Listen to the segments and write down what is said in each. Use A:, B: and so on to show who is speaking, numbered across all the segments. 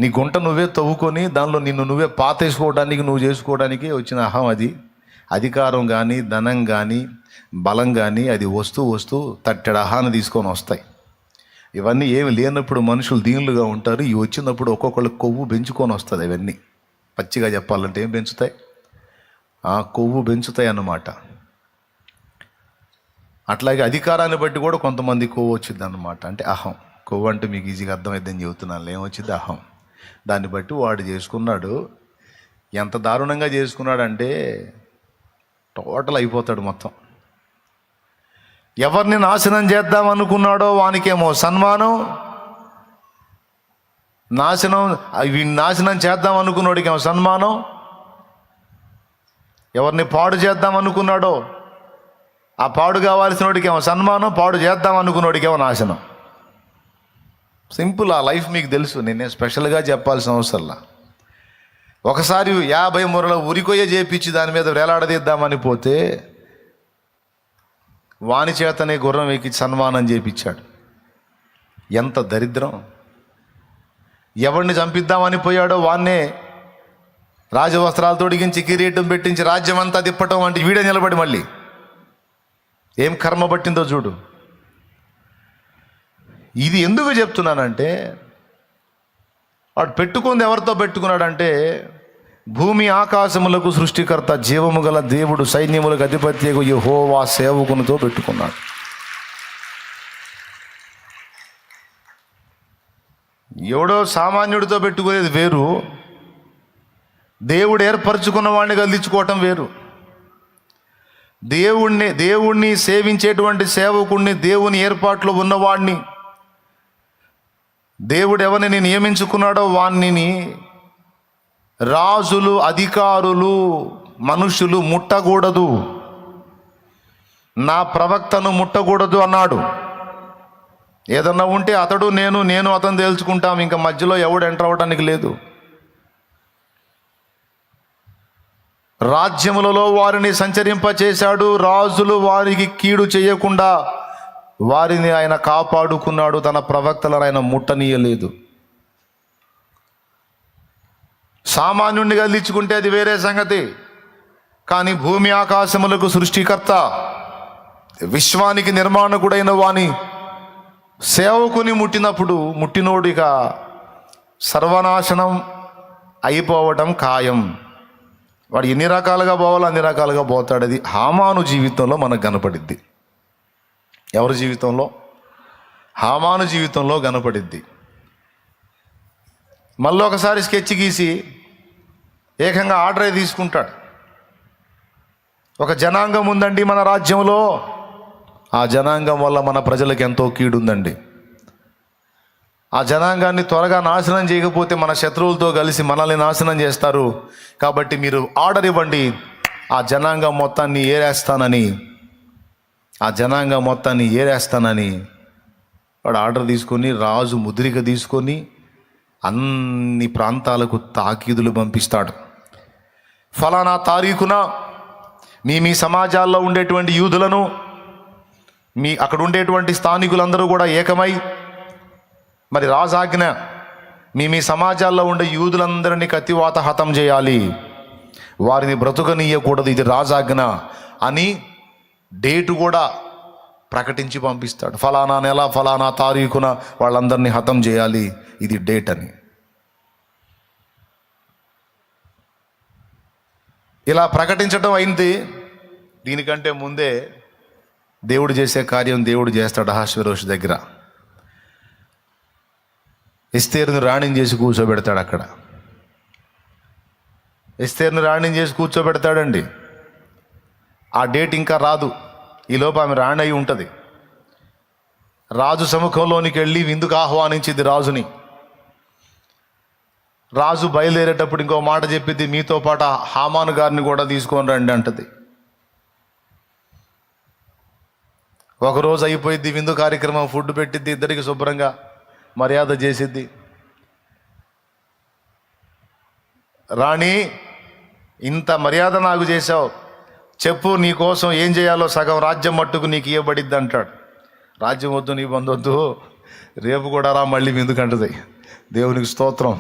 A: నీ గుంట నువ్వే తవ్వుకొని దానిలో నిన్ను నువ్వే పాతేసుకోవడానికి నువ్వు చేసుకోవడానికి వచ్చిన అహం అది. అధికారం కానీ, ధనం కానీ, బలం కానీ అది వస్తూ తట్టెడు అహాన్ని తీసుకొని వస్తాయి. ఇవన్నీ ఏమి లేనప్పుడు మనుషులు దీనులుగా ఉంటారు. ఇవి వచ్చినప్పుడు ఒక్కొక్కళ్ళు కొవ్వు పెంచుకొని వస్తుంది. ఇవన్నీ పచ్చిగా చెప్పాలంటే ఏం పెంచుతాయి? కొవ్వు పెంచుతాయి అన్నమాట. అట్లాగే అధికారాన్ని బట్టి కూడా కొంతమంది కొవ్వు వచ్చింది అన్నమాట. అంటే అహం. కొవ్వు అంటే మీకు ఈజీగా అర్థమైందని చెబుతున్నాను. ఏమొచ్చింది? అహం. దాన్ని బట్టి వాడు చేసుకున్నాడు. ఎంత దారుణంగా చేసుకున్నాడంటే టోటల్ అయిపోతాడు మొత్తం. ఎవరిని నాశనం చేద్దాం అనుకున్నాడో వానికేమో సన్మానం, నాశనం చేద్దాం అనుకున్నోడికేమో సన్మానం. ఎవరిని పాడు చేద్దాం అనుకున్నాడో ఆ పాడు కావాల్సిన వాడికేమో సన్మానం, పాడు చేద్దాం అనుకున్నోడికేమో నాశనం. సింపుల్. ఆ లైఫ్ మీకు తెలుసు. నేనే స్పెషల్గా చెప్పాల్సిన అవసరంలా. ఒకసారి 50 మురల ఉరికొయ్య చేపించి దాని మీద వేలాడదీద్దామని పోతే వాని చేతనే గుర్రం ఎక్కి సన్మానం చేపించాడు. ఎంత దరిద్రం! ఎవరిని చంపిద్దామని పోయాడో వాన్నే రాజవస్త్రాలు తొడిగించి కిరీటం పెట్టించి రాజ్యం అంతా తిప్పటం అంటే వీడే నిలబడి మళ్ళీ ఏం కర్మ పట్టిందో చూడు. ఇది ఎందుకు చెప్తున్నానంటే వాడు పెట్టుకుంది ఎవరితో పెట్టుకున్నాడంటే భూమి ఆకాశములకు సృష్టికర్త జీవము గల దేవుడు సైన్యములకు అధిపత్యకు యెహోవా సేవకునితో పెట్టుకున్నాడు. ఎవడో సామాన్యుడితో పెట్టుకునేది వేరు, దేవుడు ఏర్పరచుకున్న వాడిని గదిలించుకోవటం వేరు. దేవుణ్ణి సేవించేటువంటి సేవకుణ్ణి, దేవుని ఏర్పాట్లో ఉన్నవాడిని, దేవుడు ఎవరిని నియమించుకున్నాడో వాణ్ణి రాజులు, అధికారులు, మనుషులు ముట్టకూడదు. నా ప్రవక్తను ముట్టకూడదు అన్నాడు. ఏదన్నా ఉంటే అతడు నేను అతను తేల్చుకుంటాం. ఇంకా మధ్యలో ఎవడు ఎంటర్ అవ్వడానికి లేదు. రాజ్యములలో వారిని సంచరింపచేశాడు. రాజులు వారికి కీడు చేయకుండా వారిని ఆయన కాపాడుకున్నాడు. తన ప్రవక్తలను ఆయన ముట్టనీయలేదు. సామాన్యుడిని గదిలించుకుంటే అది వేరే సంగతి. కానీ భూమి ఆకాశములకు సృష్టికర్త, విశ్వానికి నిర్మాణకుడైన వాని సేవకుని ముట్టినోడిక సర్వనాశనం అయిపోవటం ఖాయం. వాడు ఎన్ని రకాలుగా పోవాలో అన్ని రకాలుగా పోతాడు. అది హామాను జీవితంలో మనకు కనపడిద్ది. ఎవరి జీవితంలో? హామాను జీవితంలో కనపడిద్ది. మళ్ళీ ఒకసారి స్కెచ్ గీసి ఏకంగా ఆర్డరే తీసుకుంటాడు. ఒక జనాంగం ఉందండి మన రాజ్యంలో, ఆ జనాంగం వల్ల మన ప్రజలకు ఎంతో కీడుందండి. ఆ జనాంగాన్ని త్వరగా నాశనం చేయకపోతే మన శత్రువులతో కలిసి మనల్ని నాశనం చేస్తారు. కాబట్టి మీరు ఆర్డర్ ఇవ్వండి, ఆ జనాంగం మొత్తాన్ని ఏరేస్తానని వాడు ఆర్డర్ తీసుకొని రాజు ముద్రిక తీసుకొని అన్ని ప్రాంతాలకు తాకీదులు పంపిస్తాడు. ఫలానా తారీఖున మీ సమాజాల్లో ఉండేటువంటి యూదులను, అక్కడ ఉండేటువంటి స్థానికులందరూ కూడా ఏకమై, మరి రాజాజ్ఞ, మీ సమాజాల్లో ఉండే యూదులందరినీ కత్తివాత హతం చేయాలి, వారిని బ్రతుకనీయకూడదు, ఇది రాజాజ్ఞ అని డేటు కూడా ప్రకటించి పంపిస్తాడు. ఫలానా నెల ఫలానా తారీఖున వాళ్ళందరినీ హతం చేయాలి, ఇది డేట్ అని. ఇలా ప్రకటించడం అయింది. దీనికంటే ముందే దేవుడు చేసే కార్యం దేవుడు చేస్తాడు. అహష్వేరోషు దగ్గర ఎస్తేరును రాణిని చేసి కూర్చోబెడతాడు. అక్కడ ఎస్తేరును రాణిని చేసి కూర్చోబెడతాడండి. ఆ డేట్ ఇంకా రాదు. ఈలోపు ఆమె రాణి అయి ఉంటుంది. రాజు సముఖంలోనికి వెళ్ళి విందుకు ఆహ్వానించింది రాజుని. రాజు బయలుదేరేటప్పుడు ఇంకో మాట చెప్పింది, మీతో పాటు హామాను గారిని కూడా తీసుకొని రండి అంటది. ఒకరోజు అయిపోయిద్ది విందు కార్యక్రమం, ఫుడ్ పెట్టిద్ది, ఇద్దరికి శుభ్రంగా మర్యాద చేసిద్ది. రాణి, ఇంత మర్యాద నాకు చేశావు, చెప్పు నీ కోసం ఏం చేయాలో, సగం రాజ్యం మట్టుకు నీకు ఇవ్వబడిద్ది అంటాడు. రాజ్యం వద్దు, నీ బంధొద్దు, రేపు కూడా రా మళ్ళీ విందుకంటది. దేవునికి స్తోత్రం.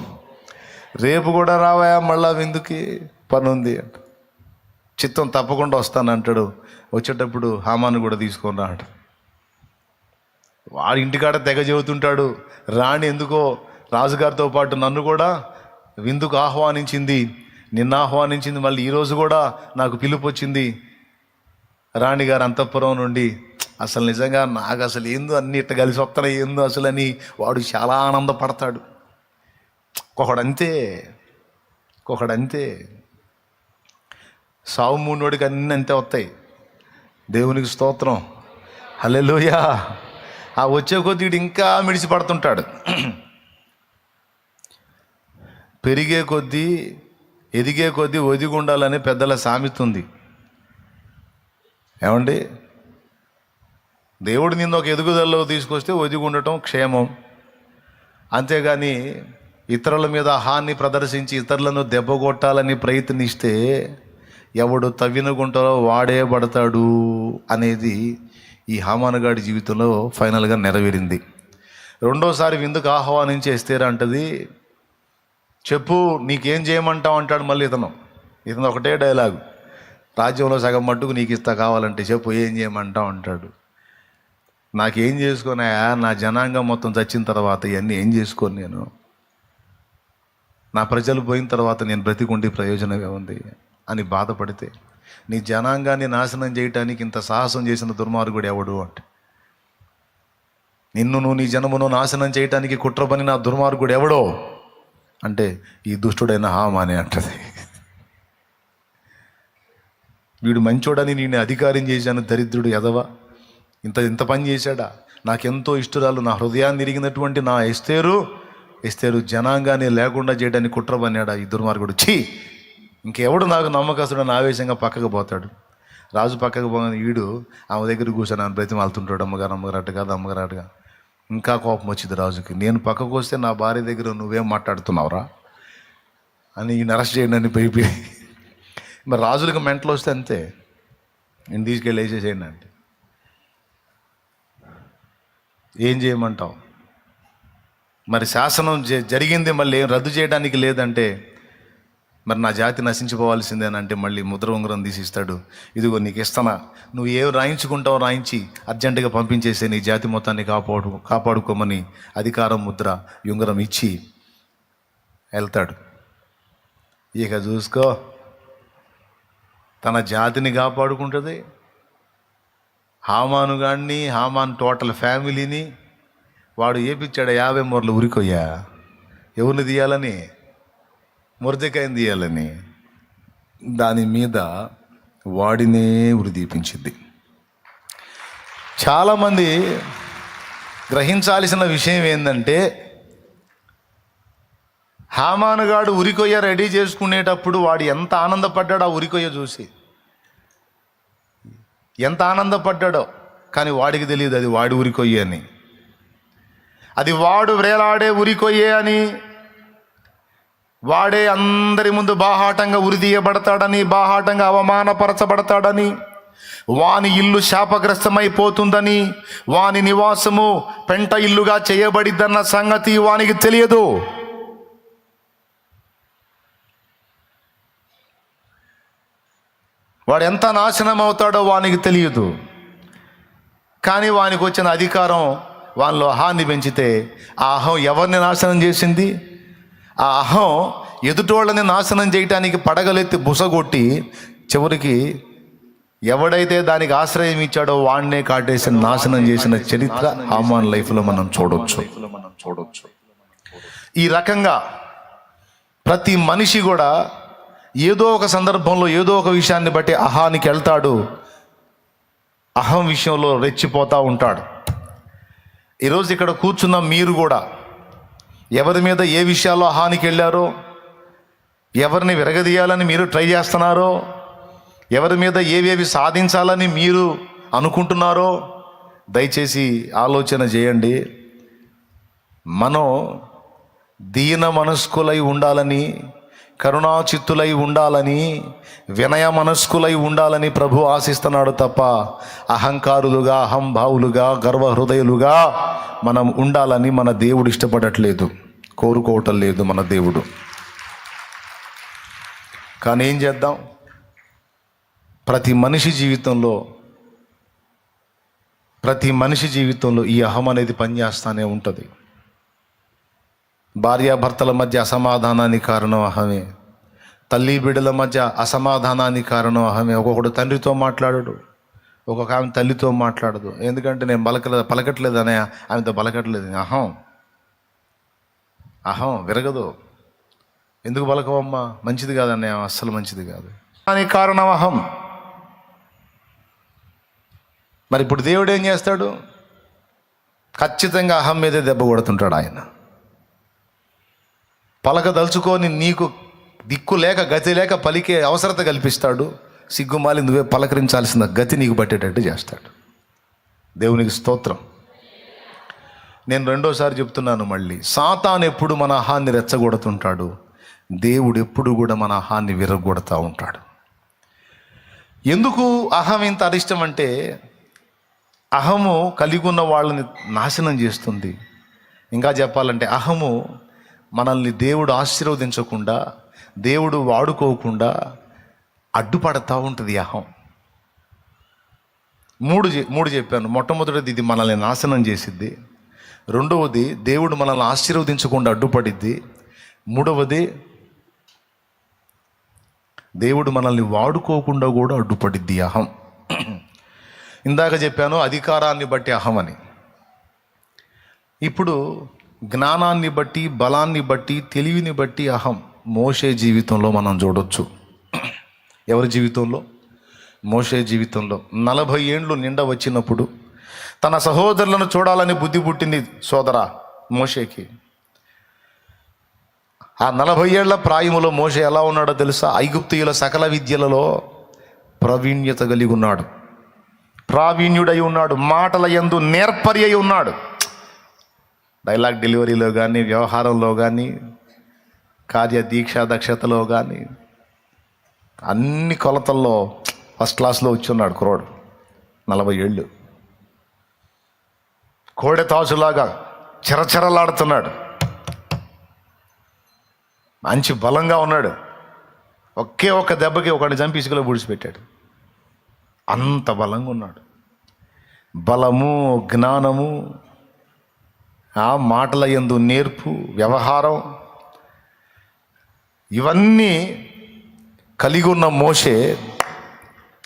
A: రేపు కూడా రావా మళ్ళా విందుకి, పని ఉంది అంట. చిత్తం తప్పకుండా వస్తానంటాడు. వచ్చేటప్పుడు హామాను కూడా తీసుకొని రా అంట. వాడి ఇంటికాడ తెగ చెబుతుంటాడు, రాణి ఎందుకో రాజుగారితో పాటు నన్ను కూడా విందుకు ఆహ్వానించింది, నిన్న ఆహ్వానించింది, మళ్ళీ ఈరోజు కూడా నాకు పిలుపు వచ్చింది రాణిగారు అంతఃపురం నుండి. అసలు నిజంగా నాకు అసలు ఏందో అన్ని ఇట్ట కలిసి వస్తున్నాయి ఏందో అసలు అని వాడు చాలా ఆనందపడతాడు. ఒకడంతే సావు మూనోడికి అన్నీ అంతే వస్తాయి. దేవునికి స్తోత్రం, హల్లెలూయా. ఆ వచ్చే కొద్దీ వీడు ఇంకా మిడిసి పడుతుంటాడు. పెరిగే కొద్దీ ఎదిగే కొద్దీ ఒదిగి ఉండాలని పెద్దల సామెత ఉంది. ఏమండి, దేవుడు నిన్ను ఒక ఎదుగుదలలో తీసుకొస్తే ఒదిగి ఉండటం క్షేమం. అంతేగాని ఇతరుల మీద హాని ప్రదర్శించి ఇతరులను దెబ్బగొట్టాలని ప్రయత్నిస్తే ఎవడు తవ్విన గుంటలో వాడే పడతాడు అనేది ఈ హామానుగాడి జీవితంలో ఫైనల్గా నెరవేరింది. రెండోసారి విందుకు ఆహ్వానించి ఎస్తేర్ అంటది, చెప్పు నీకేం చేయమంటావు అంటాడు. మళ్ళీ ఇతను ఒకటే డైలాగు, రాజ్యంలో సగం మట్టుకు నీకు ఇస్తా, కావాలంటే చెప్పు ఏం చేయమంటావు అంటాడు. నాకేం చేసుకున్నాయా, నా జనాంగం మొత్తం చచ్చిన తర్వాత ఇవన్నీ ఏం చేసుకొని నేను, నా ప్రజలు పోయిన తర్వాత నేను బ్రతికుండి ప్రయోజనమే ఉంది అని బాధపడితే, నీ జనాంగాన్ని నాశనం చేయటానికి ఇంత సాహసం చేసిన దుర్మార్గుడు ఎవడు అంటే, నిన్ను నీ జనమును నాశనం చేయటానికి కుట్ర పని నా దుర్మార్గుడు ఎవడో అంటే ఈ దుష్టుడైన హామానే అంటది. వీడు మంచోడని నేను అధికారం చేశాను, దరిద్రుడు ఎదవా, ఇంత పని చేశాడా, నాకెంతో ఇష్టరాలు, నా హృదయాన్ని తిరిగినటువంటి నా ఎస్తేరు జనాంగాన్ని లేకుండా చేయడానికి కుట్ర పన్నాడా ఈ దుర్మార్గుడు. ఇంకెవడు నాకు నమ్మకస్తుడని ఆవేశంగా పక్కకు పోతాడు. రాజు పక్కకు పోగానే వీడు ఆమె దగ్గర కూర్చొని ఆమె బ్రతిమాలుతుంటాడు, అమ్మగారు అటుగా. ఇంకా కోపం వచ్చింది రాజుకి. నేను పక్కకు వస్తే నా భార్య దగ్గర నువ్వేం మాట్లాడుతున్నావురా అని ఈయన అరెస్ట్ చేయండి అని పోయి. మరి రాజులకు మెంటలు వస్తే అంతే, నేను తీసుకెళ్ళి వేసేసేయండి అంటే ఏం చేయమంటావు? మరి శాసనం జరిగింది, మళ్ళీ ఏం రద్దు చేయడానికి లేదంటే మరి నా జాతి నశించిపోవాల్సిందేనంటే మళ్ళీ ముద్ర ఉంగరం తీసిస్తాడు. ఇదిగో నీకు ఇస్తానా, నువ్వు ఏం రాయించుకుంటావు రాయించి అర్జెంటుగా పంపించేసే, నీ జాతి మొత్తాన్ని కాపాడుకోమని అధికారం ముద్ర ఉంగరం ఇచ్చి వెళ్తాడు. ఇక చూసుకో, తన జాతిని కాపాడుకుంటుంది, హామాన్ టోటల్ ఫ్యామిలీని వాడు ఏపిచ్చాడు 50 మూరలు ఉరికొయ్యా. ఎవరిని తీయాలని? మొర్దెకాయని తీయాలని. దాని మీద వాడినే ఉరిదీపించింది. చాలామంది గ్రహించాల్సిన విషయం ఏంటంటే, హామానుగాడు ఉరికొయ్య రెడీ చేసుకునేటప్పుడు వాడు ఎంత ఆనందపడ్డాడో ఆ ఉరికొయ్య చూసి, ఎంత ఆనందపడ్డాడో. కానీ వాడికి తెలియదు అది వాడి ఉరికొయ్య అని, అది వాడు వ్రేలాడే ఉరికొయ్యే అని. వాడే అందరి ముందు బాహాటంగా ఉరిదీయబడతాడని, బాహాటంగా అవమానపరచబడతాడని, వాని ఇల్లు శాపగ్రస్తమైపోతుందని, వాని నివాసము పెంట ఇల్లుగా చేయబడిద్దన్న సంగతి వానికి తెలియదు. వాడు ఎంత నాశనం అవుతాడో వానికి తెలియదు. కానీ వానికి వచ్చిన అధికారం వానిలో అహాన్ని పెంచితే, ఆ అహం ఎవరిని నాశనం చేసింది? ఆ అహం ఎదుటోళ్ళని నాశనం చేయటానికి పడగలెత్తి బుసగొట్టి చివరికి ఎవడైతే దానికి ఆశ్రయం ఇచ్చాడో వాడినే కాటేసి నాశనం చేసిన చరిత్ర హామాన్ లైఫ్లో మనం చూడొచ్చు. ఈ రకంగా ప్రతి మనిషి కూడా ఏదో ఒక సందర్భంలో ఏదో ఒక విషయాన్ని బట్టి అహానికి వెళ్తాడు, అహం విషయంలో రెచ్చిపోతూ ఉంటాడు. ఈరోజు ఇక్కడ కూర్చున్న మీరు కూడా ఎవరి మీద ఏ విషయాల్లో అహానికి వెళ్ళారో, ఎవరిని విరగదీయాలని మీరు ట్రై చేస్తున్నారో, ఎవరి మీద ఏవేవి సాధించాలని మీరు అనుకుంటున్నారో దయచేసి ఆలోచన చేయండి. మనం దీన మనస్కులై ఉండాలని, కరుణాచిత్తులై ఉండాలని, వినయ మనస్కులై ఉండాలని ప్రభు ఆశిస్తున్నాడు తప్ప అహంకారులుగా, అహంభావులుగా, గర్వహృదయులుగా మనం ఉండాలని మన దేవుడు ఇష్టపడట్లేదు, కోరుకోవటం లేదు మన దేవుడు. కానీ ఏం చేద్దాం, ప్రతి మనిషి జీవితంలో ఈ అహం అనేది పనిచేస్తూనే ఉంటుంది. భార్యాభర్తల మధ్య అసమాధానానికి కారణం అహమే. తల్లి బిడ్డల మధ్య అసమాధానానికి కారణం అహమే. ఒక్కొక్కడు తండ్రితో మాట్లాడడు, ఒక్కొక్క ఆమె తల్లితో మాట్లాడదు. ఎందుకంటే నేను పలకట్లేదు అనే ఆమెతో పలకట్లేదు. అహం విరగదు. ఎందుకు పలకవమ్మా, మంచిది కాదనే, అస్సలు మంచిది కాదు. దానికి కారణం అహం. మరి ఇప్పుడు దేవుడు ఏం చేస్తాడు? ఖచ్చితంగా అహం మీదే దెబ్బ కొడుతుంటాడు ఆయన. పలకదలుచుకొని నీకు దిక్కు లేక గతి లేక పలికే అవసరత కల్పిస్తాడు. సిగ్గుమాలి నువ్వే పలకరించాల్సిన గతి నీకు పట్టేటట్టు చేస్తాడు. దేవునికి స్తోత్రం. నేను రెండోసారి చెప్తున్నాను మళ్ళీ, సాతాను ఎప్పుడు మన అహాన్ని రెచ్చగొడుతుంటాడు, దేవుడు ఎప్పుడు కూడా మన అహాన్ని విరగొడతా ఉంటాడు. ఎందుకు అహం ఇంత అరిష్టం అంటే, అహము కలిగి ఉన్న వాళ్ళని నాశనం చేస్తుంది. ఇంకా చెప్పాలంటే అహము మనల్ని దేవుడు ఆశీర్వదించకుండా, దేవుడు వాడుకోకుండా అడ్డుపడతా ఉంటుంది అహం. మూడు చెప్పాను. మొట్టమొదటిది ఇది మనల్ని నాశనం చేసిద్ది. రెండవది దేవుడు మనల్ని ఆశీర్వదించకుండా అడ్డుపడిద్ది. మూడవది దేవుడు మనల్ని వాడుకోకుండా కూడా అడ్డుపడిద్ది అహం. ఇందాక చెప్పాను అధికారాన్ని బట్టి అహం అని. ఇప్పుడు జ్ఞానాన్ని బట్టి, బలాన్ని బట్టి, తెలివిని బట్టి అహం మోషే జీవితంలో మనం చూడొచ్చు. ఎవరి జీవితంలో? మోషే జీవితంలో. 40 ఏండ్లు నిండా వచ్చినప్పుడు తన సహోదరులను చూడాలని బుద్ధి పుట్టింది సోదరా మోషేకి. ఆ 40 ఏళ్ల ప్రాయములో మోషే ఎలా ఉన్నాడో తెలుసా? ఐగుప్తీయుల సకల విద్యలలో ప్రావీణ్యత కలిగి ఉన్నాడు, ప్రావీణ్యుడై ఉన్నాడు, మాటల యందు నేర్పరి అయి ఉన్నాడు. డైలాగ్ డెలివరీలో కానీ, వ్యవహారంలో కానీ, కార్య దీక్షా దక్షతలో కానీ అన్ని కొలతల్లో ఫస్ట్ క్లాస్లో వచ్చి ఉన్నాడు కుర్రోడు. 40 ఏళ్ళు కోడె తాజులాగా చెరచెరలాడుతున్నాడు, మంచి బలంగా ఉన్నాడు. ఒకే ఒక్క దెబ్బకి ఒకటి చంపి ఇసుకలో పూడ్చిపెట్టాడు. అంత బలంగా ఉన్నాడు. బలము, జ్ఞానము, ఆ మాటల యందు నేర్పు, వ్యవహారం, ఇవన్నీ కలిగి ఉన్న మోషే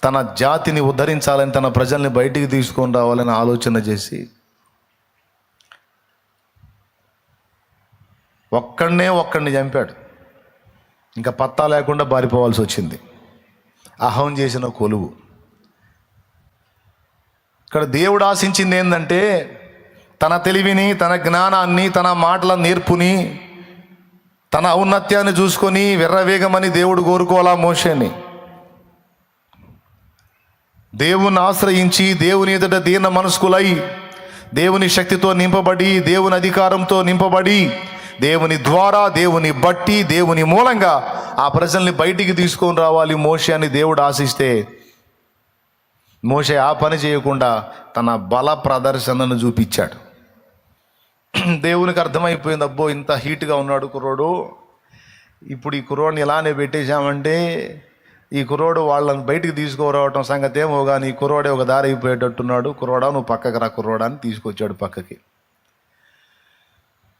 A: తన జాతిని ఉద్ధరించాలని, తన ప్రజల్ని బయటికి తీసుకొని రావాలని ఆలోచన చేసి ఒక్కడిని చంపాడు. ఇంకా పత్తా లేకుండా పారిపోవాల్సి వచ్చింది. అహం చేసిన కొలువు. ఇక్కడ దేవుడు ఆశించింది ఏంటంటే, తన తెలివిని, తన జ్ఞానాన్ని, తన మాటల నేర్పుని, తన ఔన్నత్యాన్ని చూసుకొని విర్రవేగమని దేవుడు కోరుకోవాలా మోషేని. దేవుని ఆశ్రయించి, దేవుని ఎదుట దీన మనస్కులై, దేవుని శక్తితో నింపబడి, దేవుని అధికారంతో నింపబడి, దేవుని ద్వారా, దేవుని బట్టి, దేవుని మూలంగా ఆ ప్రజల్ని బయటికి తీసుకొని రావాలి మోషే అని దేవుడు ఆశిస్తే, మోషే ఆ పని చేయకుండా తన బల ప్రదర్శనను చూపించాడు. దేవునికి అర్థమైపోయింది, అబ్బో ఇంత హీట్గా ఉన్నాడు కుర్రోడు, ఇప్పుడు ఈ కుర్రోడిని ఇలానే పెట్టేశామంటే ఈ కుర్రోడు వాళ్ళని బయటికి తీసుకురావటం సంగతి ఏమో, కానీ ఈ కుర్రోడే ఒక దారి అయిపోయేటట్టున్నాడు, కుర్రోడా నువ్వు పక్కకి రా కుర్రోడా అని తీసుకొచ్చాడు పక్కకి.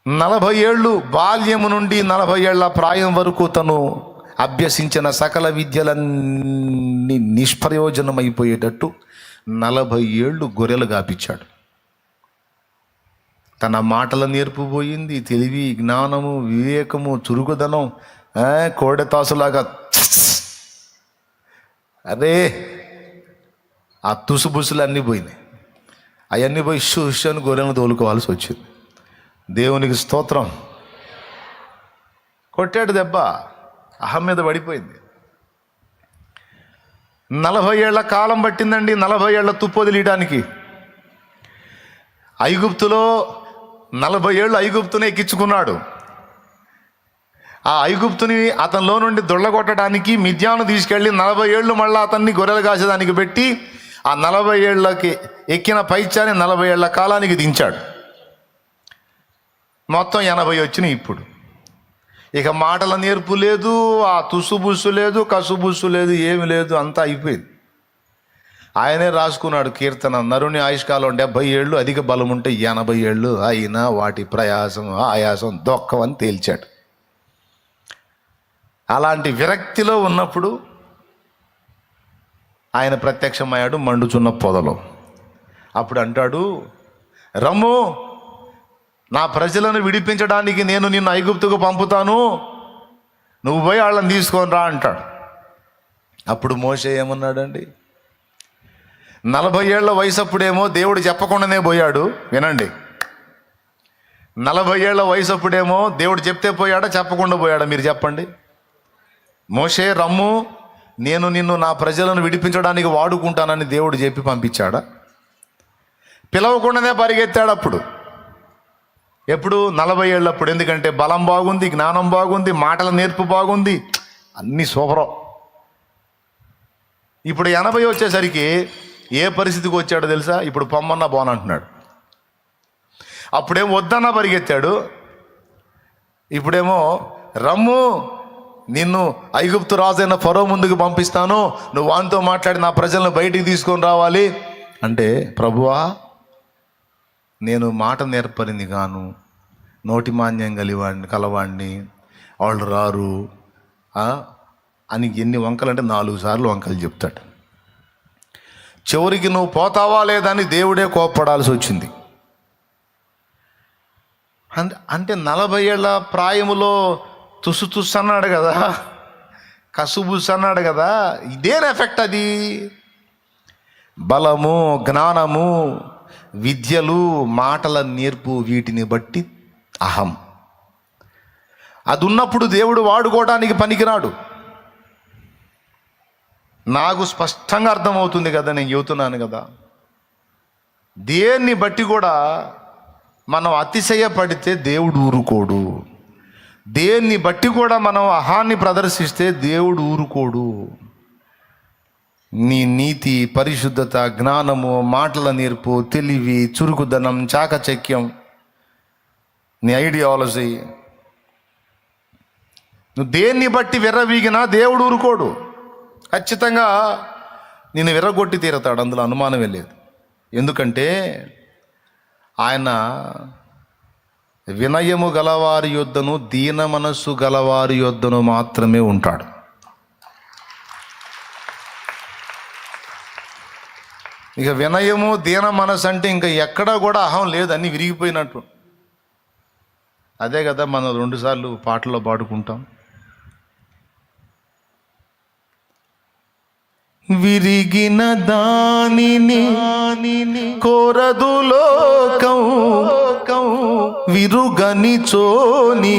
A: 40 ఏళ్ళు బాల్యము నుండి 40 ఏళ్ల ప్రాయం వరకు తను అభ్యసించిన సకల విద్యలన్నీ నిష్ప్రయోజనమైపోయేటట్టు 40 ఏళ్ళు గొర్రెలు గాపించాడు. తన మాటల నేర్పు పోయింది, తెలివి, జ్ఞానము, వివేకము, చురుకుదనం, కోడెతాసులాగా అరే ఆ తుసుబుసులు అన్నీ పోయినాయి. అవన్నీ పోయి షుష్ అని గొర్రెలను తోలుకోవాల్సి వచ్చింది. దేవునికి స్తోత్రం. కొట్టాడు దెబ్బ, అహం మీద పడిపోయింది. 40 ఏళ్ల కాలం పట్టిందండి, 40 ఏళ్ల తుప్పు వదిలేయడానికి. ఐగుప్తులో 40 ఏళ్ళు ఐగుప్తుని ఎక్కించుకున్నాడు. ఆ ఐగుప్తుని అతనిలో నుండి దొళ్ళగొట్టడానికి మిద్యాను తీసుకెళ్ళి 40 ఏళ్ళు మళ్ళీ అతన్ని గొర్రెలు కాసేదానికి పెట్టి, ఆ 40 ఏళ్ళకి ఎక్కిన పైచాన్ని 40 ఏళ్ల కాలానికి దించాడు. మొత్తం 80 వచ్చినాయి. ఇక మాటల నేర్పు లేదు, ఆ తుసుబుస్సు లేదు, కసుబుస్సు లేదు, ఏమి లేదు, అంతా అయిపోయింది. ఆయనే రాసుకున్నాడు కీర్తన, నరుని ఆయుష్కాలం 70 ఏళ్ళు, అధిక బలం ఉంటే 80 ఏళ్ళు, అయినా వాటి ప్రయాసం ఆయాసం దొక్కవని తేల్చాడు. అలాంటి విరక్తిలో ఉన్నప్పుడు ఆయన ప్రత్యక్షమయ్యాడు మండుచున్న పొదలో. అప్పుడు అంటాడు, రమ్ము, నా ప్రజలను విడిపించడానికి నేను నిన్ను ఐగుప్తుకు పంపుతాను, నువ్వు పోయి వాళ్ళని తీసుకొని రా అంటాడు. అప్పుడు మోషే ఏమన్నాడండి? 40 ఏళ్ల వయసు అప్పుడేమో దేవుడు చెప్పకుండానే పోయాడు. వినండి, 40 ఏళ్ల వయసు అప్పుడేమో దేవుడు చెప్తే పోయాడా, చెప్పకుండా పోయాడా? మీరు చెప్పండి. మోషే, రమ్ము, నేను నిన్ను నా ప్రజలను విడిపించడానికి వాడుకుంటానని దేవుడు చెప్పి పంపించాడా? పిలవకుండానే పరిగెత్తాడు. అప్పుడు ఎప్పుడు? 40 ఏళ్ళప్పుడు. ఎందుకంటే బలం బాగుంది, జ్ఞానం బాగుంది, మాటల నేర్పు బాగుంది, అన్నీ సూపరం. ఇప్పుడు 80 వచ్చేసరికి ఏ పరిస్థితికి వచ్చాడో తెలుసా? ఇప్పుడు పొమ్మన్నా పోనంటున్నాడు. అప్పుడేమో వద్దన్నా పరిగెత్తాడు, ఇప్పుడేమో రమ్ము, నిన్ను ఐగుప్తు రాజైన ఫరో ముందుకు పంపిస్తాను, నువ్వు వానితో మాట్లాడి నా ప్రజలను బయటికి తీసుకొని రావాలి అంటే, ప్రభువా, నేను మాట నేర్పరింది గాను, నోటి మాన్యం కలవాడిని, వాళ్ళు రారు అని ఎన్ని వంకలంటే 4 సార్లు వంకలు చెప్తాడు. చివరికి నువ్వు పోతావా లేదని దేవుడే కోప్పడాల్సి వచ్చింది. అంటే 40 ఏళ్ళ ప్రాయములో తుస్సు అన్నాడు కదా, కసుబుస్సు అన్నాడు కదా, ఇదేం ఎఫెక్ట్ అది? బలము, జ్ఞానము, విద్యలు, మాటల నేర్పు, వీటిని బట్టి అహం. అది ఉన్నప్పుడు దేవుడు వాడుకోవడానికి పనికిరాడు. నాకు స్పష్టంగా అర్థమవుతుంది కదా, నేను చెబుతున్నాను కదా. దేన్ని బట్టి కూడా మనం అతిశయపడితే దేవుడు ఊరుకోడు. దేన్ని బట్టి కూడా మనం అహాన్ని ప్రదర్శిస్తే దేవుడు ఊరుకోడు. నీ నీతి, పరిశుద్ధత, జ్ఞానము, మాటల నేర్పు, తెలివి, చురుకుదనం, చాకచక్యం, నీ ఐడియాలజీ, నువ్వు దేన్ని బట్టి విర్రవీగినా దేవుడు ఊరుకోడు. ఖచ్చితంగా నేను విర్రగొట్టి తీరతాడు, అందులో అనుమానమే లేదు. ఎందుకంటే ఆయన వినయము గలవారి యొద్దను, దీన మనస్సు గలవారి యొద్దను మాత్రమే ఉంటాడు. ఇక వినయము, దీన మనసు అంటే ఇంకా ఎక్కడా కూడా అహం లేదు, అన్నీ విరిగిపోయినట్టు. అదే కదా మనం 2 సార్లు పాటల్లో పాడుకుంటాం. విరిగిన దానిని కోరదు లోకం, విరుగని చోని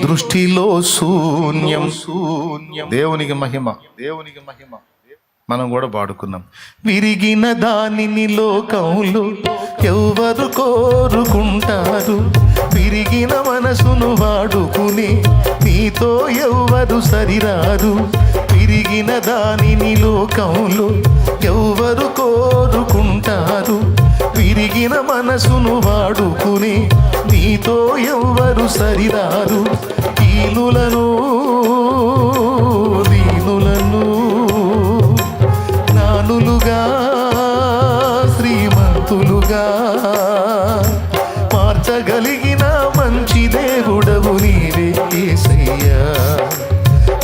A: దృష్టిలో శూన్యం. దేవునికి మహిమ, దేవునికి మహిమ. మనం కూడా పాడుకున్నాం. విరిగిన దానిని లోకంలో ఎవరు కోరుకుంటారు, విరిగిన మనసును వాడుకుని నీతో ఎవరు సరిరారు. విరిగిన దానిని లోకంలో ఎవరు కోరుకుంటారు, విరిగిన మనసును వాడుకుని నీతో ఎవరు సరిరారు. దీనులను జ్ఞానులుగా శ్రీమంతులుగా మార్చగలిగిన మంచి దేవుడవు నీవే యేసయ్యా.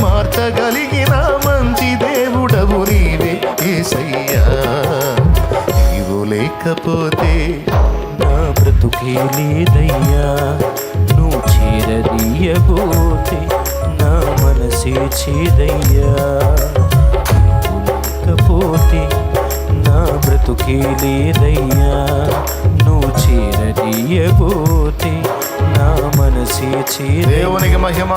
A: మార్చగలిగిన మంచి దేవుడవు నీవే యేసయ్యా. నీవు లేకపోతే
B: నా బ్రతుకే లేదయ్యా, నువ్వు చేరదీయబోతే నా మనసే చేదయ్యా. లేకపోతే నా బ్రతుకే లేదయ్యా, నువ్వు చేరదీయబోతే నా మనసే చేదయ్యా.
A: దేవునికి మహిమ.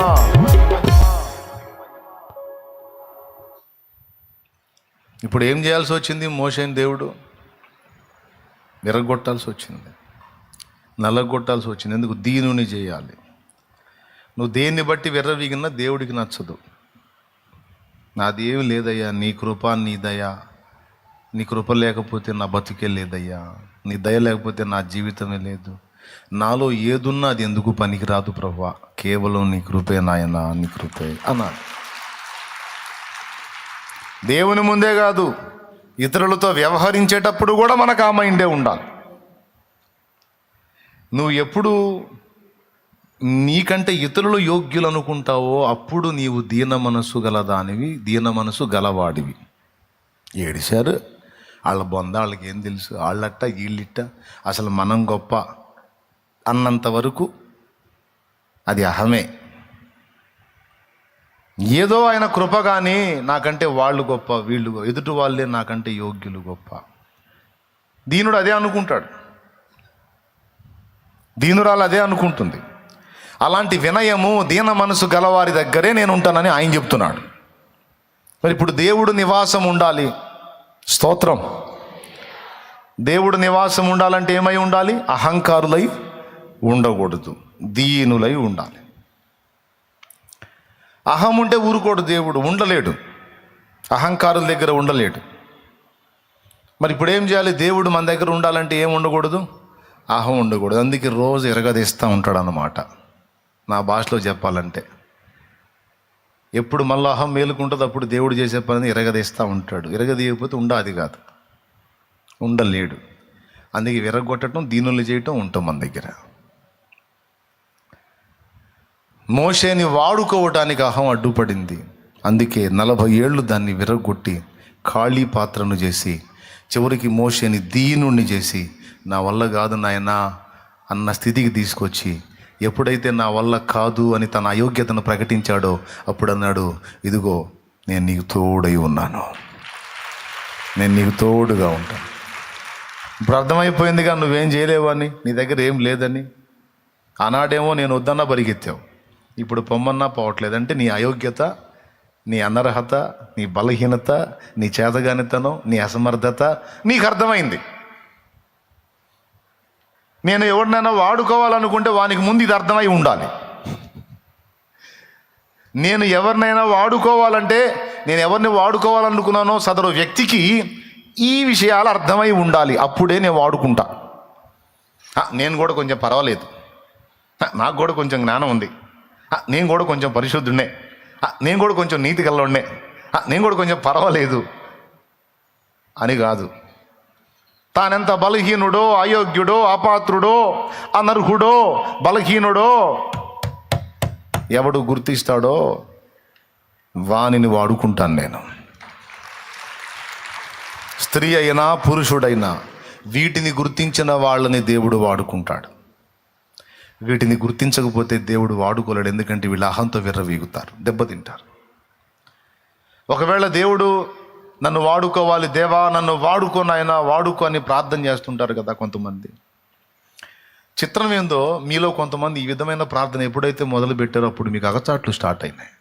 A: ఇప్పుడు ఏం చేయాల్సి వచ్చింది? మోషేని దేవుడు విరగొట్టాల్సి వచ్చింది, నల్లగొట్టాల్సి వచ్చింది. ఎందుకు? దీనుని చేయాలి. నువ్వు దేన్ని బట్టి విర్రవీగినా దేవుడికి నచ్చదు. నాది ఏమి లేదయ్యా, నీ కృప, నీ దయ, నీ కృప లేకపోతే నా బతుకే లేదయ్యా, నీ దయ లేకపోతే నా జీవితమే లేదు, నాలో ఏదున్నా అది ఎందుకు పనికిరాదు ప్రభువా, కేవలం నీ కృపే నాయనా, నీ కృపే అన్నాడు. దేవుని ముందే కాదు, ఇతరులతో వ్యవహరించేటప్పుడు కూడా మనకు ఆ మైండే ఉండాలి. నువ్వు ఎప్పుడు నీకంటే ఇతరులు యోగ్యులు అనుకుంటావో అప్పుడు నీవు దీన మనసు గలదానివి, దీన మనసు గలవాడివి. ఏడిశారు వాళ్ళ బొంద, వాళ్ళకి ఏం తెలుసు, వాళ్ళట్ట వీళ్ళిట్ట, అసలు మనం గొప్ప అన్నంత వరకు అది అహమే. ఏదో ఆయన కృప కానీ నాకంటే వాళ్ళు గొప్ప, వీళ్ళు ఎదుటి వాళ్ళే నాకంటే యోగ్యులు గొప్ప. దీనుడు అదే అనుకుంటాడు, దీనురాలు అదే అనుకుంటుంది. అలాంటి వినయము దీన మనసు గలవారి దగ్గరే నేను ఉంటానని ఆయన చెప్తున్నాడు. మరి ఇప్పుడు దేవుడు నివాసం ఉండాలి, స్తోత్రం. దేవుడు నివాసం ఉండాలంటే ఏమై ఉండాలి? అహంకారులై ఉండకూడదు, దీనులై ఉండాలి. అహం ఉంటే ఊరుకోడు దేవుడు, ఉండలేడు, అహంకారుల దగ్గర ఉండలేడు. మరి ఇప్పుడు ఏం చేయాలి? దేవుడు మన దగ్గర ఉండాలంటే ఏం ఉండకూడదు? అహం ఉండకూడదు. అందుకే రోజు ఎరగదీస్తూ ఉంటాడు అన్నమాట. నా భాషలో చెప్పాలంటే ఎప్పుడు మళ్ళీ అహం మేలుకుంటుంది అప్పుడు దేవుడు చేసే పనిని ఎరగదీస్తూ ఉంటాడు. ఎరగదీయకపోతే ఉండాది కాదు, ఉండలేడు. అందుకే విరగొట్టడం, దీనులు చేయటం ఉంటాం మన దగ్గర. మోషేని వాడుకోవటానికి అహం అడ్డుపడింది. అందుకే 40 ఏళ్ళు దాన్ని విరగొట్టి ఖాళీ పాత్రను చేసి చివరికి మోషేని దీనుణ్ణి చేసి నా వల్ల కాదు నాయనా అన్న స్థితికి తీసుకొచ్చి, ఎప్పుడైతే నా వల్ల కాదు అని తన అయోగ్యతను ప్రకటించాడో అప్పుడు అన్నాడు, ఇదిగో నేను నీకు తోడై ఉన్నాను, నేను నీకు తోడుగా ఉంటాను. ఇప్పుడు అర్థమైపోయిందిగా నువ్వేం చేయలేవని, నీ దగ్గర ఏం లేదని. ఆనాడేమో నేను వద్దన్నా పరిగెత్తావు, ఇప్పుడు పొమ్మన్నా పోవట్లేదంటే నీ అయోగ్యత, నీ అనర్హత, నీ బలహీనత, నీ చేతగానితనం, నీ అసమర్థత నీకు అర్థమైంది. నేను ఎవరినైనా వాడుకోవాలనుకుంటే వానికి ముందు ఇది అర్థమై ఉండాలి. నేను ఎవరినైనా వాడుకోవాలంటే, నేను ఎవరిని వాడుకోవాలనుకున్నానో సదరు వ్యక్తికి ఈ విషయాలు అర్థమై ఉండాలి. అప్పుడే నేను వాడుకుంటా. నేను కూడా కొంచెం పర్వాలేదు, నాకు కూడా కొంచెం జ్ఞానం ఉంది, నేను కూడా కొంచెం పరిశుద్ధుడినే, నేను కూడా కొంచెం నీతి గలవాడినే, నేను కూడా కొంచెం పర్వాలేదు అని కాదు. తానెంత బలహీనుడో, అయోగ్యుడో, అపాత్రుడో, అనర్హుడో, బలహీనుడో ఎవడు గుర్తిస్తాడో వానిని వాడుకుంటాను నేను. స్త్రీ అయినా పురుషుడైనా వీటిని గుర్తించిన వాళ్ళని దేవుడు వాడుకుంటాడు. వీటిని గుర్తించకపోతే దేవుడు వాడుకోలేడు. ఎందుకంటే వీళ్ళ అహంతో విర్రవీగుతారు, దెబ్బతింటారు. ఒకవేళ దేవుడు నన్ను వాడుకోవాలి, దేవా నన్ను వాడుకో నాయనా వాడుకో అని ప్రార్థన చేస్తుంటారు కదా కొంతమంది. చిత్రం ఏందో, మీలో కొంతమంది ఈ విధమైన ప్రార్థన ఎప్పుడైతే మొదలు పెట్టారో అప్పుడు మీకు అగచాట్లు స్టార్ట్ అయినాయి.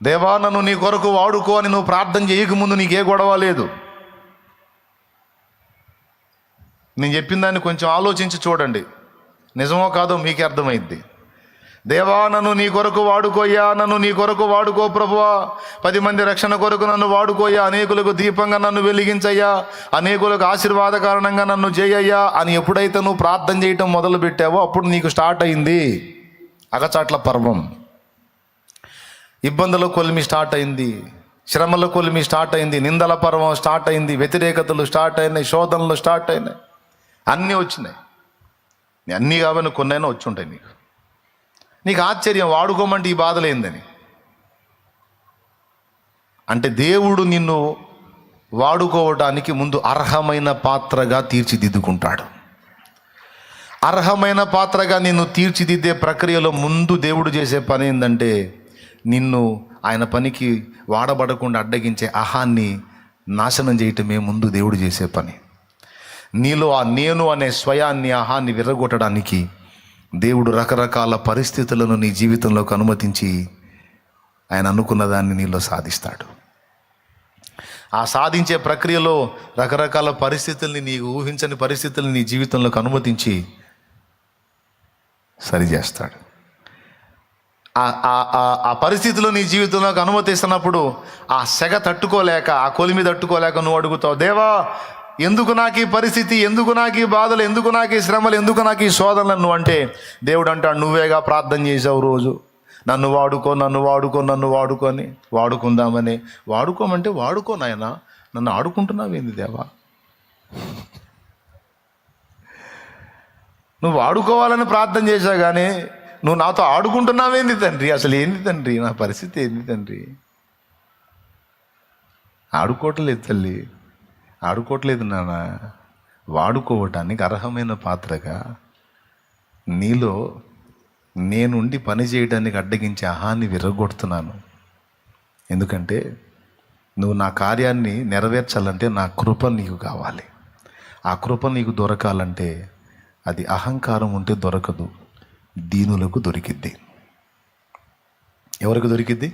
A: దేవా నన్ను నీ కొరకు వాడుకో అని నువ్వు ప్రార్థన చేయకముందు నీకే గొడవ లేదు. నేను చెప్పిన దాన్ని కొంచెం ఆలోచించి చూడండి, నిజమో కాదో మీకే అర్థమైద్ది. దేవా నన్ను నీ కొరకు వాడుకోయ్యా, నన్ను నీ కొరకు వాడుకో ప్రభువా, 10 మంది రక్షణ కొరకు నన్ను వాడుకోయ్యా, అనేకులకు దీపంగా నన్ను వెలిగించయ్యా, అనేకులకు ఆశీర్వాద కారణంగా నన్ను చేయయ్యా అని ఎప్పుడైతే నువ్వు ప్రార్థన చేయటం మొదలు పెట్టావో అప్పుడు నీకు స్టార్ట్ అయింది అగచాట్ల పర్వం. ఇబ్బందుల కొలిమి స్టార్ట్ అయింది, శ్రమల కొలిమి స్టార్ట్ అయింది, నిందల పర్వం స్టార్ట్ అయింది, వ్యతిరేకతలు స్టార్ట్ అయినాయి, శోధనలు స్టార్ట్ అయినాయి, అన్నీ వచ్చినాయి. అన్నీ కాబట్టి కొన్నైనా వచ్చి ఉంటాయి నీకు. నీకు ఆశ్చర్యం, వాడుకోమంటే ఈ బాధలు ఏందని. అంటే దేవుడు నిన్ను వాడుకోవడానికి ముందు అర్హమైన పాత్రగా తీర్చిదిద్దుకుంటాడు. అర్హమైన పాత్రగా నిన్ను తీర్చిదిద్దే ప్రక్రియలో ముందు దేవుడు చేసే పని ఏంటంటే, నిన్ను ఆయన పనికి వాడబడకుండా అడ్డగించే అహాన్ని నాశనం చేయటమే ముందు దేవుడు చేసే పని. నీలో ఆ నేను అనే స్వయాన్ని, అహాన్ని విర్రగొట్టడానికి దేవుడు రకరకాల పరిస్థితులను నీ జీవితంలోకి అనుమతించి ఆయన అనుకున్న దాన్ని నీలో సాధిస్తాడు. ఆ సాధించే ప్రక్రియలో రకరకాల పరిస్థితుల్ని, నీకు ఊహించని పరిస్థితుల్ని నీ జీవితంలోకి అనుమతించి సరిచేస్తాడు. ఆ పరిస్థితులు నీ జీవితంలోకి అనుమతిస్తున్నప్పుడు ఆ సెగ తట్టుకోలేక, ఆ కొలిమి తట్టుకోలేక నువ్వు అడుగుతావు, దేవా ఎందుకు నాకు ఈ పరిస్థితి, ఎందుకు నాకు ఈ బాధలు, ఎందుకు నాకు ఈ శ్రమలు, ఎందుకు నాకు ఈ శోధనలు నువ్వు అంటే దేవుడు అంటాడు, నువ్వేగా ప్రార్థన చేసావు రోజు, నన్ను వాడుకో, నన్ను వాడుకో, నన్ను వాడుకొని వాడుకుందామని. వాడుకోమంటే వాడుకో నాయనా, నన్ను ఆడుకుంటున్నావేంది దేవా? నువ్వు వాడుకోవాలని ప్రార్థన చేశావు కానీ నువ్వు నాతో ఆడుకుంటున్నావేంది తండ్రి? అసలు ఏంది తండ్రి నా పరిస్థితి, ఏంది తండ్రి? ఆడుకోవట్లేదు తల్లి, ఆడుకోవట్లేదు నాన్న. వాడుకోవటానికి అర్హమైన పాత్రగా నీలో నేనుండి పని చేయడానికి అడ్డగించే అహాన్ని విరగొడుతున్నాను. ఎందుకంటే నువ్వు నా కార్యాన్ని నెరవేర్చాలంటే నా కృప నీకు కావాలి. ఆ కృప నీకు దొరకాలంటే అది అహంకారం ఉంటే దొరకదు, దీనులకు దొరికిద్ది. ఎవరికి దొరికిద్ది?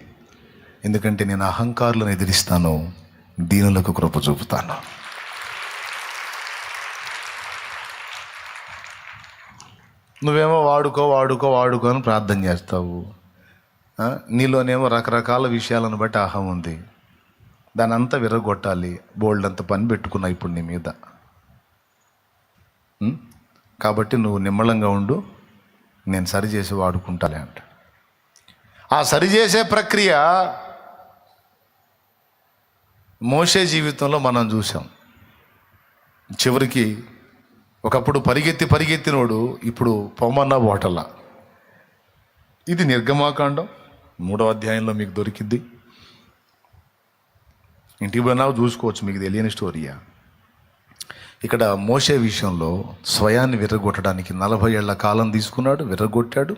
A: ఎందుకంటే నేను అహంకారులను ఎదిరిస్తాను, దీనులకు కృప చూపుతాను. నువ్వేమో వాడుకో వాడుకో వాడుకో అని ప్రార్థన చేస్తావు. నీలోనేమో రకరకాల విషయాలను బట్టి అహం ఉంది, దాని అంతా విరగొట్టాలి. బోల్డ్ అంత పని పెట్టుకున్నా ఇప్పుడు నీ మీద. కాబట్టి నువ్వు నిమ్మళంగా ఉండు, నేను సరిచేసి వాడుకుంటాలే అంట. ఆ సరిచేసే ప్రక్రియ మోషే జీవితంలో మనం చూసాం. చివరికి ఒకప్పుడు పరిగెత్తినోడు ఇప్పుడు పొమ్మన్నా బోటల్లా. ఇది నిర్గమాకాండం 3వ అధ్యాయంలో మీకు దొరికిద్ది. ఇంటికి పోయినావు చూసుకోవచ్చు, మీకు తెలియని స్టోరీయా. ఇక్కడ మోషే విషయంలో స్వయాన్ని విర్రగొట్టడానికి 40 ఏళ్ల కాలం తీసుకున్నాడు, విర్రగొట్టాడు.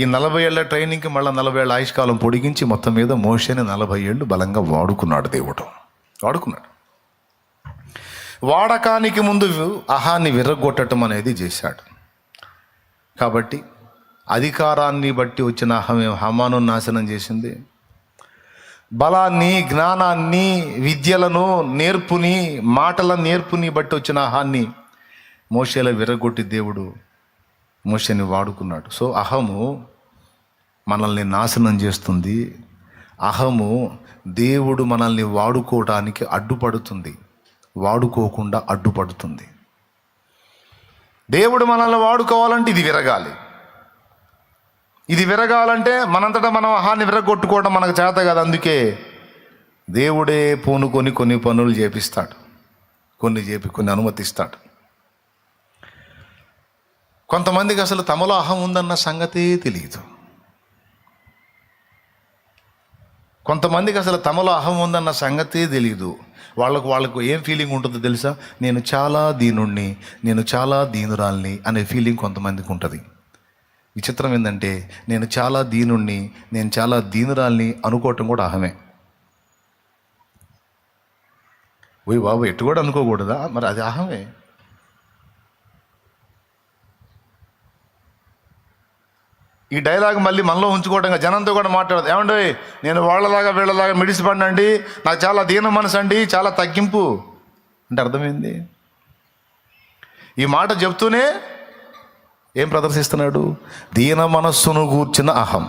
A: ఈ 40 ఏళ్ల ట్రైనింగ్కి మళ్ళీ 40 ఏళ్ల ఆయుష్కాలం పొడిగించి మొత్తం మీద మోషేని 40 ఏళ్ళు బలంగా వాడుకున్నాడు దేవుడు. వాడుకున్నాడు. వాడకానికి ముందు అహాన్ని విర్రగొట్టడం అనేది చేశాడు. కాబట్టి అధికారాన్ని బట్టి వచ్చిన అహమే హమాను నాశనం చేసింది. బలాన్ని, జ్ఞానాన్ని, విద్యలను, నేర్పుని, మాటల నేర్పుని బట్టి వచ్చిన అహాన్ని మోషేలో విర్రగొట్టి దేవుడు మోషేని వాడుకున్నాడు. సో అహము మనల్ని నాశనం చేస్తుంది. అహము దేవుడు మనల్ని వాడుకోవడానికి అడ్డుపడుతుంది, వాడుకోకుండా అడ్డుపడుతుంది. దేవుడు మనల్ని వాడుకోవాలంటే ఇది విరగాలి. ఇది విరగాలంటే మనంతటా మనం అహాన్ని విరగొట్టుకోవడం మనకు చేత కాదు. అందుకే దేవుడే పూనుకొని కొన్ని పనులు చేపిస్తాడు, కొన్ని అనుమతిస్తాడు. కొంతమందికి అసలు తమలో అహం ఉందన్న సంగతే తెలియదు. కొంతమందికి అసలు తమలో అహం ఉందన్న సంగతే తెలియదు. వాళ్ళకు ఏం ఫీలింగ్ ఉంటుందో తెలుసా? నేను చాలా దీనుణ్ణి, నేను చాలా దీనురాల్ని అనే ఫీలింగ్ కొంతమందికి ఉంటుంది. విచిత్రం ఏంటంటే నేను చాలా దీనుణ్ణి, నేను చాలా దీనురాల్ని అనుకోవటం కూడా అహమే. ఓయ్ బాబు, ఎట్టు కూడా అనుకోకూడదా? మరి అది అహమే. ఈ డైలాగ్ మళ్ళీ మనలో ఉంచుకోవడంగా జనంతో కూడా మాట్లాడదు. ఏమండి, నేను వాళ్ళలాగా వీళ్ళలాగా మిడిసిపడినండి, నాకు చాలా దీన మనసు అండి, చాలా తగ్గింపు అంటే అర్థమైంది. ఈ మాట చెప్తూనే ఏం ప్రదర్శిస్తున్నాడు? దీన మనస్సును గూర్చిన అహం.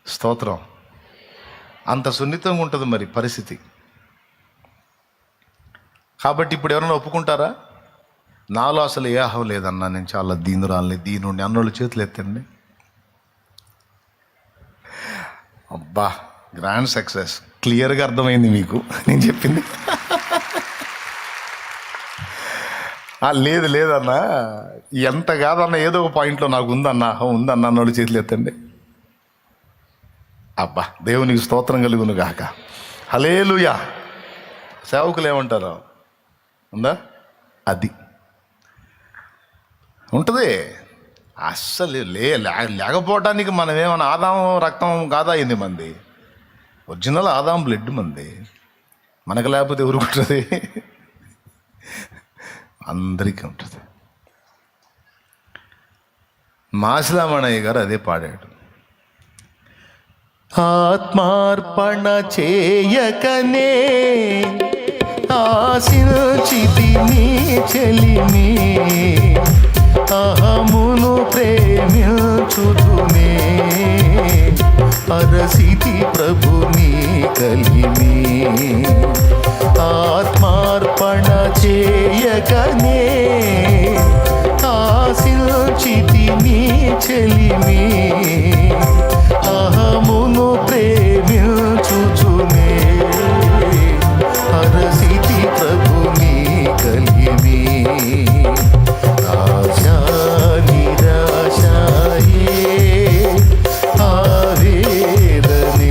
A: స్తోత్రం. అంత సున్నితంగా ఉంటుంది మరి పరిస్థితి. కాబట్టి ఇప్పుడు ఎవరైనా ఒప్పుకుంటారా? నాలో అసలు ఏ అహం లేదన్నా, నేను చాలా దీనురాల్ని, దీనుండి అన్నోళ్ళు చేతులు ఎత్తండి. అబ్బా, గ్రాండ్ సక్సెస్. క్లియర్గా అర్థమైంది మీకు నేను చెప్పింది. లేదన్నా, ఎంత కాదన్నా ఏదో ఒక పాయింట్లో నాకు ఉందన్న అహం ఉందన్న అన్నోళ్ళు చేతులు ఎత్తండి. అబ్బా, దేవునికి స్తోత్రం కలుగును గాక. హల్లెలూయా. సేవకులు ఏమంటారు? ఉందా? అది ఉంటుంది. అస్సలు లేకపోవటానికి మనం ఏమన్నా ఆదాం రక్తం కాదా? అయింది మంది ఒరిజినల్ ఆదాం బ్లడ్ మంది. మనకు లేకపోతే ఎవరికి ఉంటుంది? అందరికీ ఉంటుంది. మాసిలామణయ్య గారు అదే పాడాడు. ఆత్మార్పణ చేయకనే ఆశించితి నీ చెలిమి, అహమును ప్రేమించుదునే అరసితి ప్రభుని కలిమి ఆత్మార్పణ చేయకనే ఆశించితి నీ చెలిమి అహమును ప్రేమించుచునే అరసితి ప్రభుని కలిమి ఆశా నిరాశాయే ఆవేదనెదురాయే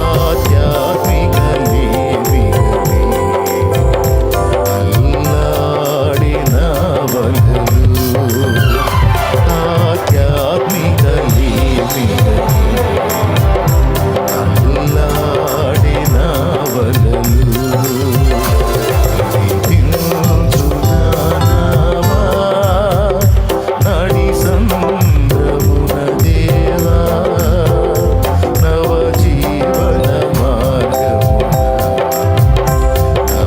A: ఆధ్యాత్మిక లేమిగలే అల్లాడిన వలలు ఆధ్యాత్మిక లేమిగలే అల్లాడిన వలలు నడి సంద్రమున దేవా నవ జీవన మార్గమున నా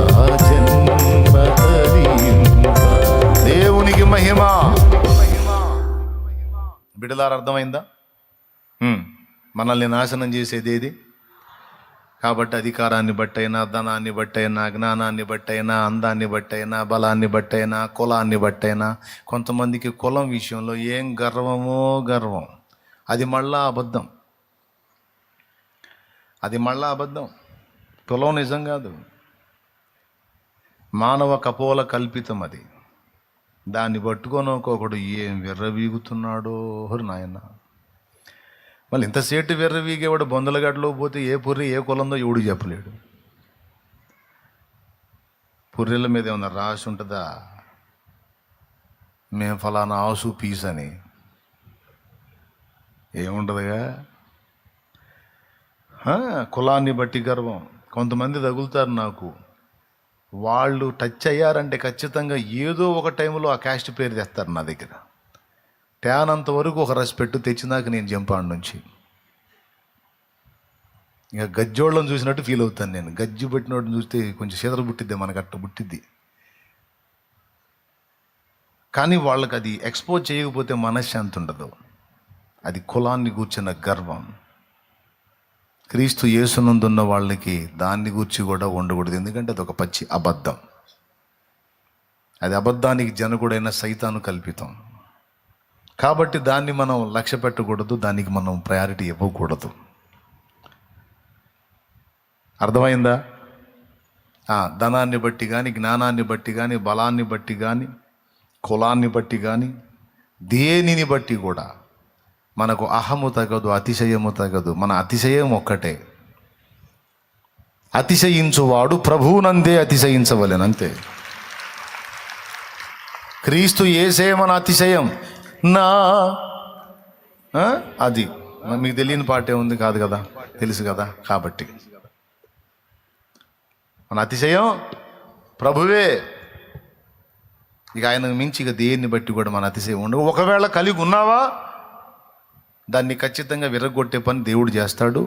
A: జన్మ తరింప. దేవునికి మహిమ. బిడలారు అర్థమైందా? మనల్ని నాశనం చేసేది ఏది? కాబట్టి అధికారాన్ని బట్టైనా, ధనాన్ని బట్టైనా, జ్ఞానాన్ని బట్టైనా, అందాన్ని బట్టైనా, బలాన్ని బట్టైనా, కులాన్ని బట్టైనా, కొంతమందికి కులం విషయంలో ఏం గర్వమో గర్వం. అది మళ్ళా అబద్ధం. అది మళ్ళా అబద్ధం. కులం నిజం కాదు, మానవ కపోల కల్పితం. అది దాన్ని పట్టుకొని ఒకడు ఏం విర్రవీగుతున్నాడో నాయన. మళ్ళీ ఇంతసేటు విర్రవీగేవాడు బొందలగడ్డలో పోతే ఏ పుర్రి ఏ కులందో ఎవడు చెప్పలేడు. పుర్రెల మీద ఏమన్నా రాసి ఉంటుందా? మేము ఫలానా ఆసు పీస్ అని ఏముంటుందిగా. కులాన్ని బట్టి గర్వం. కొంతమంది తగులుతారు నాకు. వాళ్ళు టచ్ అయ్యారంటే ఖచ్చితంగా ఏదో ఒక టైంలో ఆ క్యాస్ట్ పేరు తెస్తారు నా దగ్గర. ట్యాన్ వరకు ఒక రెస్పెక్ట్ తెచ్చినాక నేను జంపాడు నుంచి ఇక గజ్జోళ్ళని చూసినట్టు ఫీల్ అవుతాను నేను. గజ్జి పెట్టినోడిని చూస్తే కొంచెం శీతలు పుట్టిద్ది, మనకు అట్ట పుట్టిద్ది. కానీ వాళ్ళకి అది ఎక్స్పోజ్ చేయకపోతే మనశ్శాంతి ఉండదు. అది కులాన్ని గూర్చిన గర్వం. క్రీస్తు యేసునందున్న వాళ్ళకి దాన్ని గూర్చి కూడా ఉండకూడదు. ఎందుకంటే అది ఒక పచ్చి అబద్ధం. అది అబద్ధానికి జనకుడైన సైతాను కల్పితం. కాబట్టి దాన్ని మనం లక్ష్య పెట్టకూడదు, దానికి మనం ప్రయారిటీ ఇవ్వకూడదు. అర్థమైందా? ధనాన్ని బట్టి కానీ, జ్ఞానాన్ని బట్టి కానీ, బలాన్ని బట్టి కానీ, కులాన్ని బట్టి కానీ, దేనిని బట్టి కూడా మనకు అహము తగదు, అతిశయము తగదు. మన అతిశయం ఒక్కటే. అతిశయించువాడు ప్రభువునందే అతిశయించవలెను, అంతే. క్రీస్తు యేసే మన అతిశయం. నా అది మీకు తెలియని పాటే ఉంది కాదు కదా, తెలుసు కదా. కాబట్టి మన అతిశయం ప్రభువే. ఇక ఆయనకు మించి ఇక దేన్ని బట్టి కూడా మన అతిశయం ఉండవు. ఒకవేళ కలిగి ఉన్నావా దాన్ని ఖచ్చితంగా విర్రగొట్టే పని దేవుడు చేస్తాడు.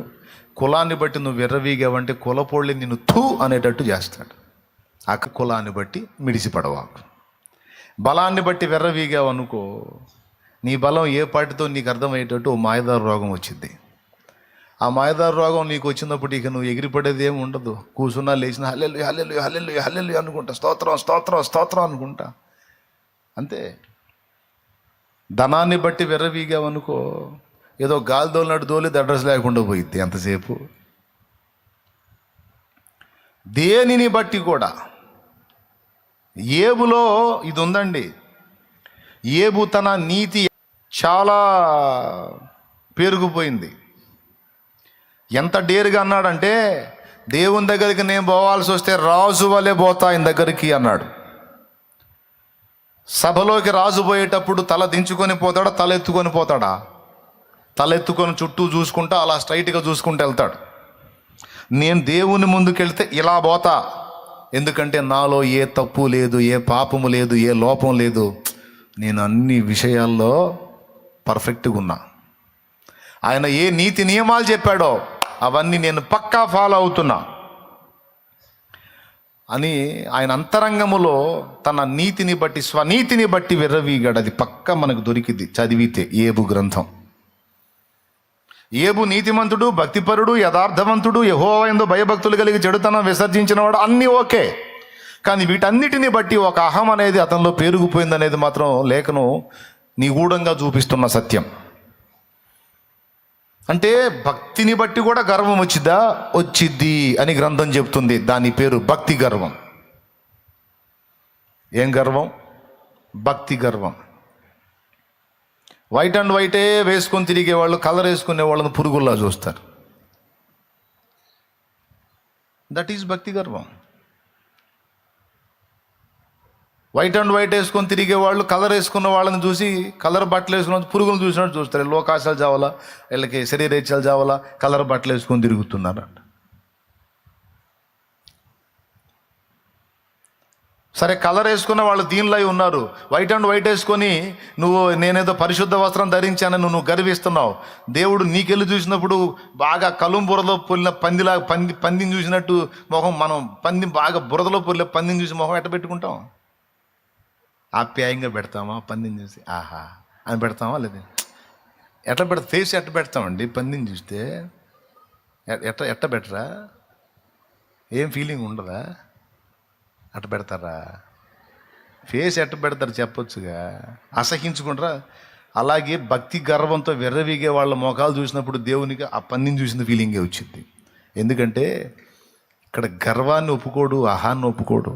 A: కులాన్ని బట్టి నువ్వు విర్రవీగావంటే కులపోళ్ళి నిన్ను థూ అనేటట్టు చేస్తాడు. ఆ కులాన్ని బట్టి మిడిసిపడవాకు. బలాన్ని బట్టి విర్రవీగావు అనుకో, నీ బలం ఏ పాటితో నీకు అర్థమయ్యేటట్టు ఓ మాయదారు రోగం వచ్చింది. ఆ మాయదారు రోగం నీకు వచ్చినప్పుడు ఇక నువ్వు ఎగిరిపడేది ఏమి ఉండదు. కూర్చున్నా లేచిన హల్లెలూయా హల్లెలూయా హల్లెలూయా హల్లెలూయా అనుకుంటా, స్తోత్రం స్తోత్రం స్తోత్రం అనుకుంటా, అంతే. ధనాన్ని బట్టి విర్రవీగావనుకో, ఏదో గాలి దోలినట్టు దోలి అడ్రస్ లేకుండా పోయిద్ది ఎంతసేపు. దేనిని బట్టి కూడా. ఏబులో ఇది ఉందండి. ఏబు తన నీతి చాలా పెరిగిపోయింది. ఎంత డేరుగా అన్నాడంటే, దేవుని దగ్గరికి నేను పోవాల్సి వస్తే రాజు వలె పోతా ఆయన దగ్గరికి అన్నాడు. సభలోకి రాజు పోయేటప్పుడు తల దించుకొని పోతాడా, తల ఎత్తుకొని పోతాడా? తల ఎత్తుకొని చుట్టూ చూసుకుంటా అలా స్ట్రైట్గా చూసుకుంటూ వెళ్తాడు. నేను దేవుని ముందుకెళ్తే ఇలా పోతా, ఎందుకంటే నాలో ఏ తప్పు లేదు, ఏ పాపము లేదు, ఏ లోపం లేదు. నేను అన్ని విషయాల్లో పర్ఫెక్ట్గా ఉన్నా. ఆయన ఏ నీతి నియమాలు చెప్పాడో అవన్నీ నేను పక్కా ఫాలో అవుతున్నా అని ఆయన అంతరంగములో తన నీతిని బట్టి, స్వనీతిని బట్టి విర్రవీగాడు. అది పక్కా మనకు దొరికింది చదివితే ఏబు గ్రంథం. ఏబు నీతిమంతుడు, భక్తిపరుడు, యథార్థవంతుడు, యెహోవా యందు భయభక్తులు కలిగి చెడుతనం విసర్జించినవాడు, అన్నీ ఓకే. కానీ వీటన్నిటిని బట్టి ఒక అహం అనేది అతనిలో పేరుకుపోయింది అనేది మాత్రం లేఖను నిగూఢంగా చూపిస్తున్న సత్యం. అంటే భక్తిని బట్టి కూడా గర్వం వచ్చిద్ది అని గ్రంథం చెప్తుంది. దాని పేరు భక్తి గర్వం. ఏం గర్వం? భక్తి గర్వం. వైట్ అండ్ వైటే వేసుకొని తిరిగే వాళ్ళు కలర్ వేసుకునే వాళ్ళని పురుగుల్లా చూస్తారు. దట్ ఈజ్ భక్తి గర్వం. వైట్ అండ్ వైట్ వేసుకొని తిరిగే వాళ్ళు కలర్ వేసుకున్న వాళ్ళని చూసి, కలర్ బట్టలు వేసుకున్న పురుగులు చూసినట్టు చూస్తారు. లోకాశాలు చావాలా, వీళ్ళకి శరీరేచ్ఛలు చావాలా, కలర్ బట్టలు వేసుకొని తిరుగుతున్నారు. సరే, కలర్ వేసుకున్న వాళ్ళు దీనిలో ఉన్నారు. వైట్ అండ్ వైట్ వేసుకొని నేనేదో పరిశుద్ధ వస్త్రం ధరించానని నువ్వు గర్విస్తున్నావు. దేవుడు నీకెళ్ళి చూసినప్పుడు బాగా కలుం బురదలో పొల్లిన పందిని చూసినట్టు మొహం, మనం బాగా బురదలో పొల్లిన పందిని చూసి మొహం ఎట్ట పెట్టుకుంటాం? ఆప్యాయంగా పెడతామా? పందిని చూసి ఆహా అని పెడతామా? లేదా ఎట్లా ఫేస్ ఎట్ట పెడతామండి పందిని చూస్తే? ఎట్ట బెటరా? ఏం ఫీలింగ్ ఉండదా? అట్ట పెడతారా? ఫేస్ ఎట్ట పెడతారు చెప్పొచ్చుగా, అసహించుకుంటారా? అలాగే భక్తి గర్వంతో విర్రవీగే వాళ్ళ మొఖాలు చూసినప్పుడు దేవునికి ఆ పందిని చూసిన ఫీలింగే వచ్చింది. ఎందుకంటే ఇక్కడ గర్వాన్ని ఒప్పుకోడు, అహాన్ని ఒప్పుకోడు.